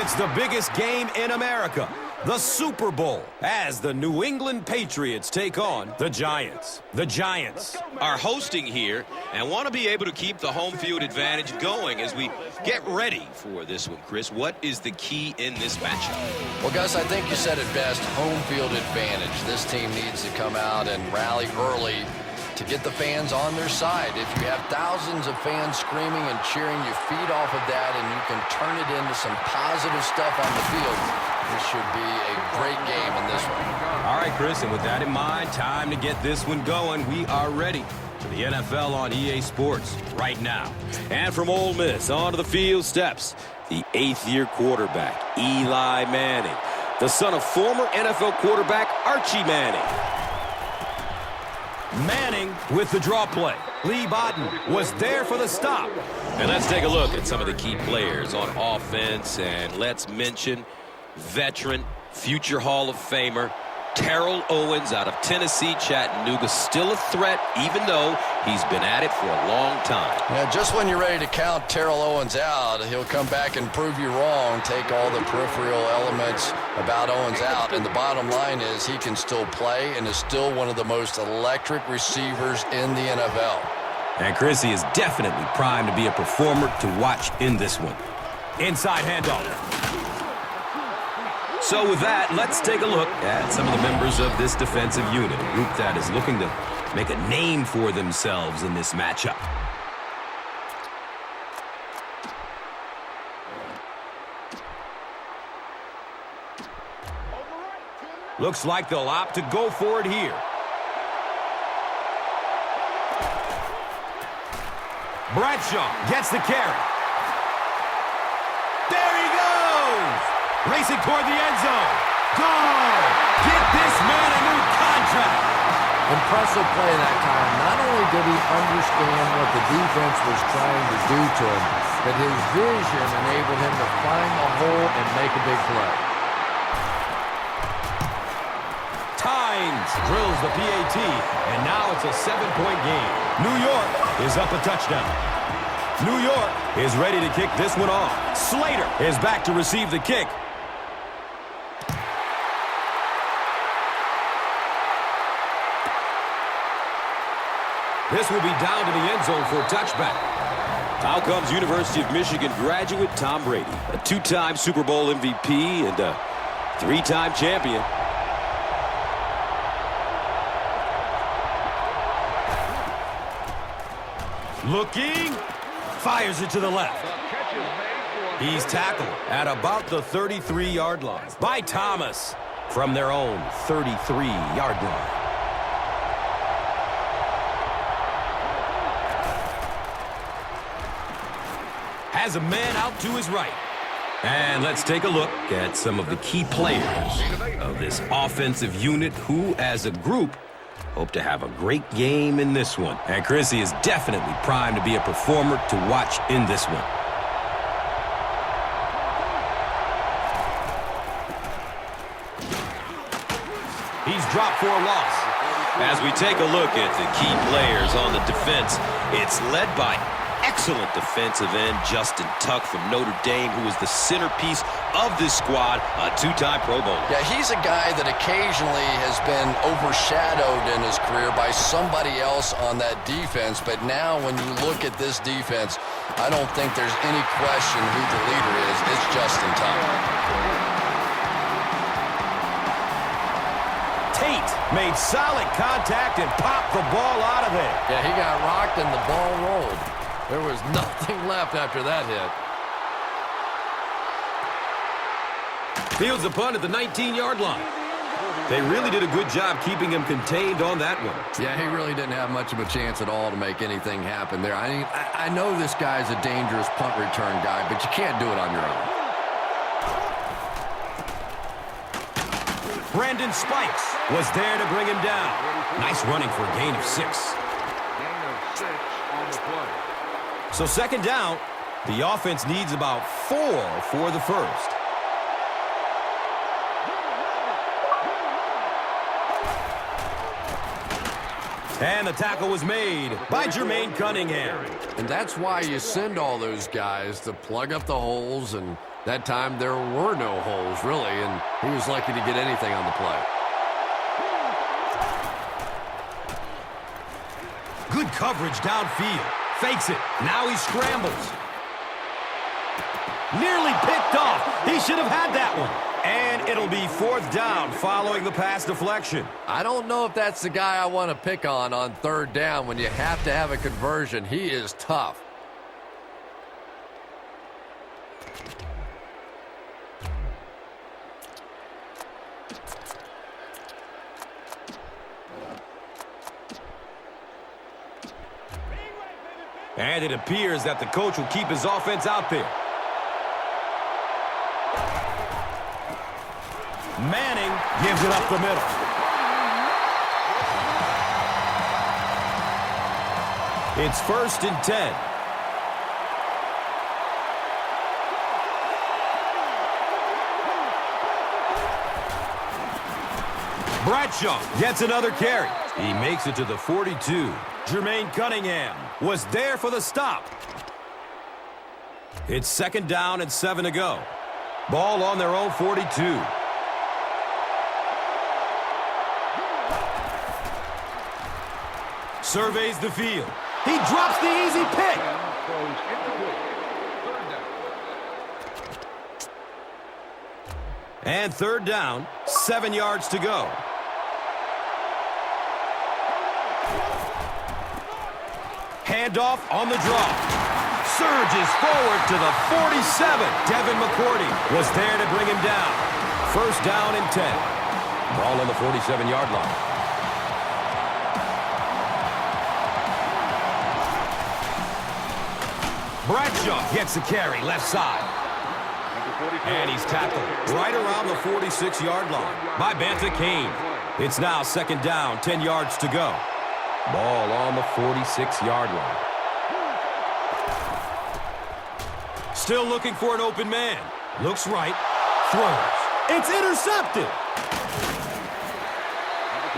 It's the biggest game in America, the Super Bowl, as the New England Patriots take on the Giants. The Giants are hosting here and want to be able to keep the home field advantage going as we get ready for this one. Chris, what is the key in this matchup? Well, Gus, I think you said it best, home field advantage. This team needs to come out and rally early to get the fans on their side. If you have thousands of fans screaming and cheering, you feed off of that and you can turn it into some positive stuff on the field. This should be a great game in this one. All right, Chris, and with that in mind, time to get this one going. We are ready for the NFL on EA Sports right now. And from Ole Miss, onto the field steps the 8th-year quarterback, Eli Manning, the son of former NFL quarterback Archie Manning. Manning with the draw play. Lee Bodden was there for the stop. And let's take a look at some of the key players on offense. And let's mention veteran, future Hall of Famer, Terrell Owens out of Tennessee, Chattanooga. Still a threat, even though he's been at it for a long time. Yeah, just when you're ready to count Terrell Owens out, he'll come back and prove you wrong, take all the peripheral elements about Owens out, and the bottom line is he can still play and is still one of the most electric receivers in the NFL. And Chrissy is definitely primed to be a performer to watch in this one. Inside handoff. So with that, let's take a look at some of the members of this defensive unit, a group that is looking to make a name for themselves in this matchup. Looks like they'll opt to go for it here. Bradshaw gets the carry. There he goes! Racing toward the end zone. Go! Get this man a new contract! Impressive play that time. Not only did he understand what the defense was trying to do to him, but his vision enabled him to find the hole and make a big play. Tynes drills the PAT, and now it's a 7-point game. New York is up a touchdown. New York is ready to kick this one off. Slater is back to receive the kick. This will be down to the end zone for a touchback. Out comes University of Michigan graduate Tom Brady, a 2-time Super Bowl MVP and a 3-time champion. Looking, fires it to the left. He's tackled at about the 33-yard line by Thomas from their own 33-yard line. Has a man out to his right. And let's take a look at some of the key players of this offensive unit who, as a group, hope to have a great game in this one. And Chrissy is definitely primed to be a performer to watch in this one. He's dropped for a loss. As we take a look at the key players on the defense, it's led by excellent defensive end Justin Tuck from Notre Dame, who is the centerpiece of this squad, a 2-time Pro Bowler. Yeah, he's a guy that occasionally has been overshadowed in his career by somebody else on that defense, but now when you look at this defense, I don't think there's any question who the leader is. It's Justin Tuck. Tate made solid contact and popped the ball out of there. Yeah, he got rocked and the ball rolled. There was nothing left after that hit. Fields the punt at the 19-yard line. They really did a good job keeping him contained on that one. Yeah, he really didn't have much of a chance at all to make anything happen there. I mean, I know this guy's a dangerous punt return guy, but you can't do it on your own. Brandon Spikes was there to bring him down. Nice running for a gain of 6. So second down, the offense needs about 4 for the first. And the tackle was made by Jermaine Cunningham. And that's why you send all those guys to plug up the holes and That time there were no holes, really, and he was lucky to get anything on the play. Good coverage downfield. Fakes it. Now he scrambles. Nearly picked off. He should have had that one. And it'll be 4th down following the pass deflection. I don't know if that's the guy I want to pick on 3rd down when you have to have a conversion. He is tough. And it appears that the coach will keep his offense out there. Manning gives it up the middle. It's 1st and 10. Bradshaw gets another carry. He makes it to the 42. Jermaine Cunningham was there for the stop. It's 2nd down and 7 to go. Ball on their own 42. Surveys the field. He drops the easy pick. And 3rd down, 7 yards to go. Handoff on the draw. Surges forward to the 47. Devin McCourty was there to bring him down. 1st down and 10. Ball on the 47-yard line. Bradshaw gets the carry left side. And he's tackled right around the 46-yard line by Banta Kane. It's now 2nd down, 10 yards to go. Ball on the 46-yard line. Still looking for an open man. Looks right. Throws. It's intercepted.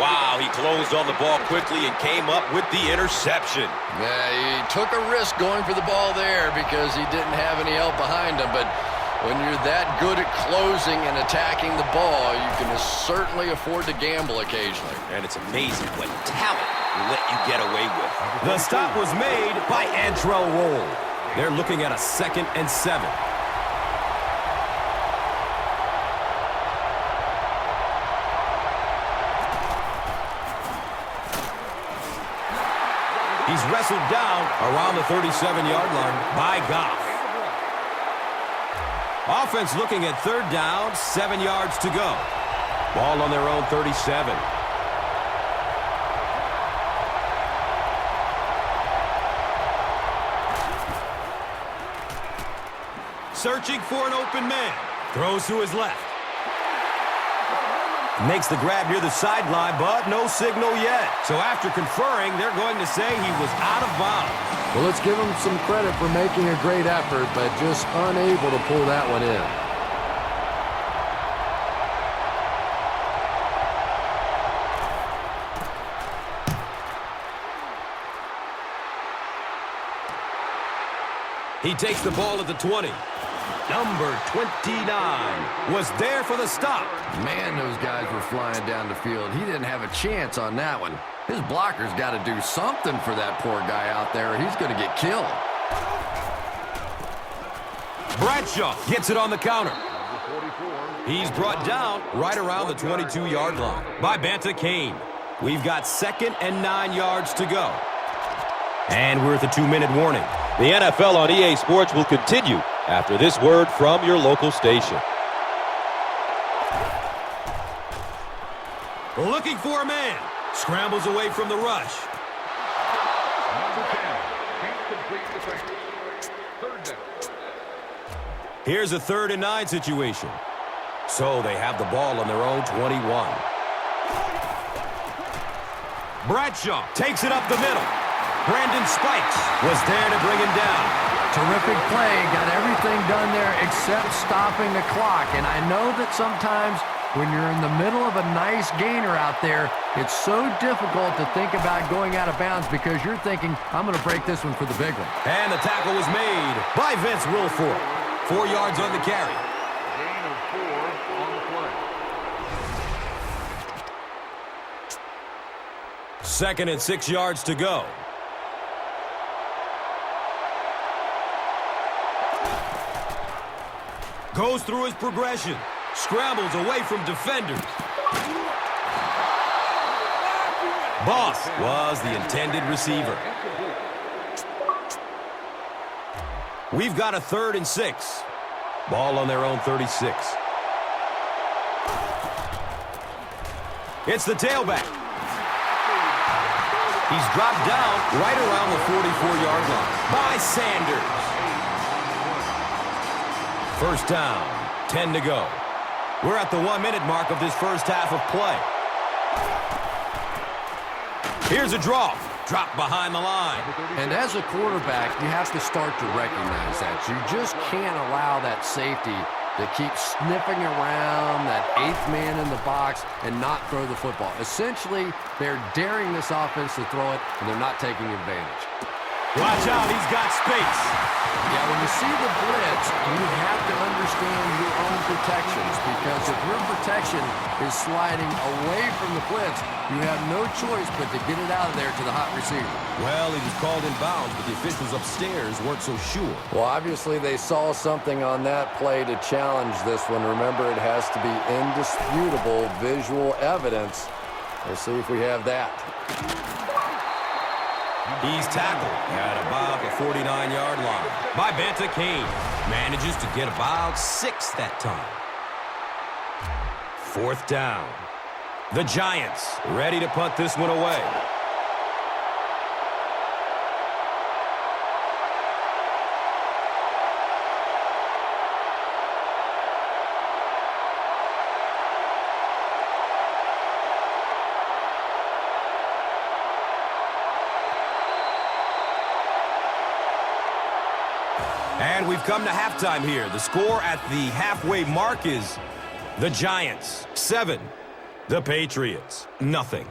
Wow, he closed on the ball quickly and came up with the interception. Yeah, he took a risk going for the ball there because he didn't have any help behind him. But when you're that good at closing and attacking the ball, you can certainly afford to gamble occasionally. And it's amazing what talent will let you get away with. The stop was made by Antrell Roll. They're looking at a 2nd and 7. He's wrestled down around the 37-yard line by Goff. Offense looking at 3rd down, 7 yards to go. Ball on their own 37. Searching for an open man. Throws to his left. Makes the grab near the sideline, but no signal yet. So after conferring, they're going to say he was out of bounds. Well, let's give him some credit for making a great effort, but just unable to pull that one in. He takes the ball at the 20. Number 29 was there for the stop. Man, those guys were flying down the field. He didn't have a chance on that one. His blocker's got to do something for that poor guy out there. He's going to get killed. Bradshaw gets it on the counter. He's brought down right around the 22-yard line by Banta Kane. We've got 2nd and 9 yards to go. And we're at the 2-minute warning. The NFL on EA Sports will continue after this word from your local station. Looking for a man. Scrambles away from the rush. Here's a 3rd and 9 situation. So they have the ball on their own 21. Bradshaw takes it up the middle. Brandon Spikes was there to bring him down. Terrific play. Got everything done there except stopping the clock. And I know that sometimes when you're in the middle of a nice gainer out there, it's so difficult to think about going out of bounds because you're thinking, I'm going to break this one for the big one. And the tackle was made by Vince Wilfork. 4 yards on the carry. Gain of 4 on the play. 2nd and 6 yards to go. Goes through his progression. Scrambles away from defenders. Boss was the intended receiver. We've got a 3rd and 6. Ball on their own 36. It's the tailback. He's dropped down right around the 44-yard line by Sanders. 1st down, 10 to go. We're at the 1-minute mark of this first half of play. Here's a draw. Drop behind the line. And as a quarterback, you have to start to recognize that. You just can't allow that safety to keep sniffing around that 8th man in the box and not throw the football. Essentially, they're daring this offense to throw it, and they're not taking advantage. Watch out, he's got space. Yeah, when you see the blitz, you have to understand your own protections, because if your protection is sliding away from the blitz, you have no choice but to get it out of there to the hot receiver. Well, he was called in bounds, but the officials upstairs weren't so sure. Well, obviously they saw something on that play to challenge this one. Remember, it has to be indisputable visual evidence. We'll see if we have that. He's tackled at about the 49-yard line by Banta Kane. Manages to get about 6 that time. 4th down. The Giants ready to punt this one away. And we've come to halftime here. The score at the halfway mark is the Giants 7, the Patriots 0.